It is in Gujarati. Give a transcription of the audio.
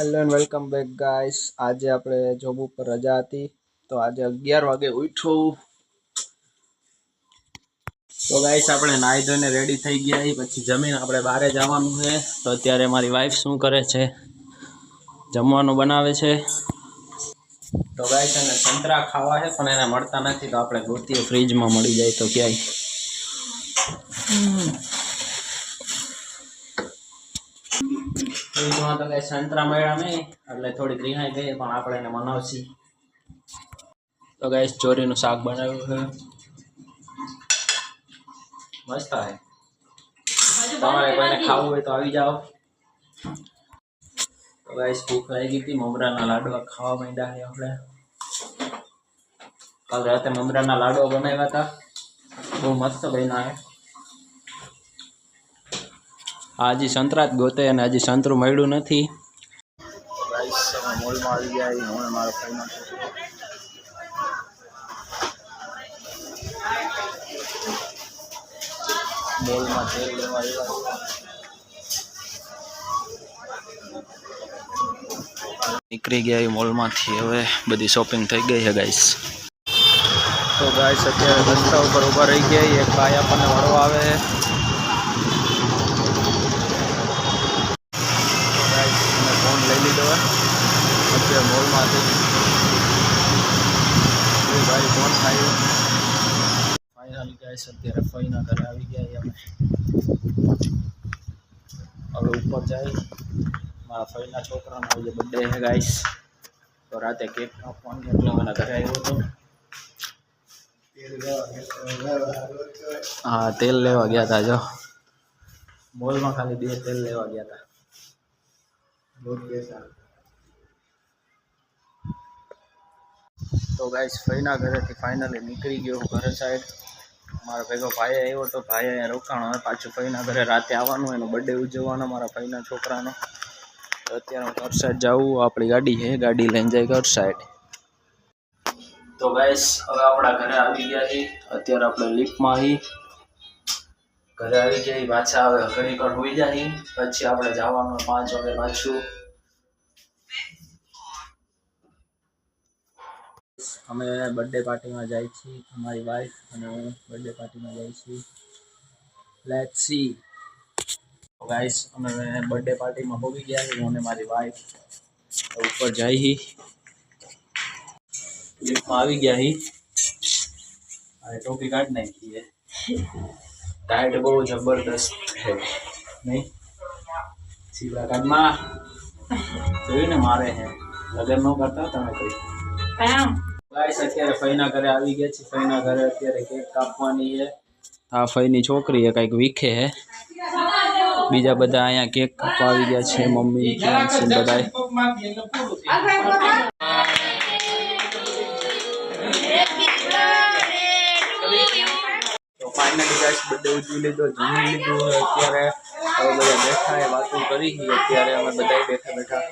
Hello and welcome back guys. આજે આપણે જોબ ઉપર રજા હતી તો આજે 11 વાગે ઉઠ્યો। તો ગાઈસ આપણે નાઈ ધોઈને રેડી થઈ ગયા છીએ, પછી જમીન આપણે બહાર જવાનું છે। તો અત્યારે મારી વાઈફ શું કરે છે, જમવાનું બનાવે છે। તો ગાઈસ એને સંતરા ખાવા છે પણ એને મળતા નથી, તો આપણે ગોતીએ ફ્રીજમાં મળી જાય તો ક્યાંય। ફ્રીજમાં તો કઈ સંતરા મળ્યા નહીં એટલે થોડીક રિહાઈ ગઈ, પણ આપણે એને મનાવશી। તો ગાઈસ ચોરીનું શાક બનાવ્યું છે, મસ્ત છે। તમારે કોઈને ખાવું હોય તો આવી જાઓ। તો ગાઈસ ભૂખ લાગી હતી, મમરાના લાડવા ખાવા માંડ્યા છે આપણે। કાલ રાતે મમરાના લાડવા બનાવ્યા હતા, બહુ મસ્ત બન્યા છે। હજી સંતરા જ ગોતે અને હજી સંતરું મળ્યું નથી। ગાઈસ અમે મોલમાં આવી ગયા, હું મારો ફાઈનલ મોલમાં તેલ લેવા આવ્યા। નીકળી ગયા મોલમાંથી, હવે બધી શોપિંગ થઈ ગઈ છે ગાઈસ। તો ગાઈસ અત્યારે રસ્તા ઉપર ઊભા રહી ગયા, એક ભાઈ આપણને મળવા આવે છે। ફોન લઈ લીધો અત્યારે મોલમાંથી, ભાઈ ફોન ખાયો। ફાઇનલી ગાઈસ અત્યારે ફઈના ઘરે આવી ગયા અમે। હવે ઉપર જાય, મારા ફઈના છોકરાનો આજે બર્થડે છે ગાઈસ, તો રાતે કેક કાપવાની એટલે મને ઘરે આવ્યો હતો। હા તેલ લેવા ગયા હતા, જો મોલમાં ખાલી 2 તેલ લેવા ગયા હતા। તો ગાઈસ ફઈના ઘરેથી ફાઇનલી નીકળી ગયો ઘરે સાઈડ। મારા ભેગો ભાઈ આવ્યો તો ભાઈ અહીંયા રોકાણો, હવે પાછું ફઈના ઘરે રાતે આવવાનું, એનો બર્થડે ઉજવવાનો મારા ફઈના છોકરાનો। તો અત્યારે હું ઘર સાઈડ જાઉં, આપણી ગાડી છે, ગાડી લઈને જાય ઘર સાઈડ। તો ગાઈસ હવે આપણા ઘરે આવી ગયા છીએ, અત્યારે આપણે લિફ્ટમાં છીએ। ઘરે આવી ગયા પાછા, હવે ઘડી ઘર હોઈ જાય પછી આપણે જવાનું 5 વાગે પાછું। અમે બર્થડે પાર્ટીમાં જાય છીએ, અમારી વાઈફ અને હું બર્થડે પાર્ટીમાં જાય છીએ। Let's see. ગાઈસ અમે બર્થડે પાર્ટીમાં પહોંચી ગયા છીએ, હું અને મારી વાઈફ ઉપર જઈ લિફ્ટમાં આવી ગયા છીએ। આ ટોપી કાઢ નાખી છે, ટાઈટ બહુ જબરદસ્ત છે નહીં? સીધા કાઢમાં જોયું ને મારે છે, લગન ન કરતા તમે કોઈ। ગાઈસ અત્યારે ફઈના ઘરે આવી ગયા છે, ફઈના ઘરે અત્યારે કેક કાપવાની છે। આ ફઈની છોકરી એ કંઈક વીખે છે, બીજા બધા અહીંયા કેક કાપવા આવી ગયા છે, મમ્મી બધા। તો ફાઇનલી ગાઈસ બર્થડે ઉજવી લીધો, જમી લીધું। અત્યારે હવે બધા બેઠા એ વાતો કરી, અત્યારે અમે બધા બેઠા બેઠા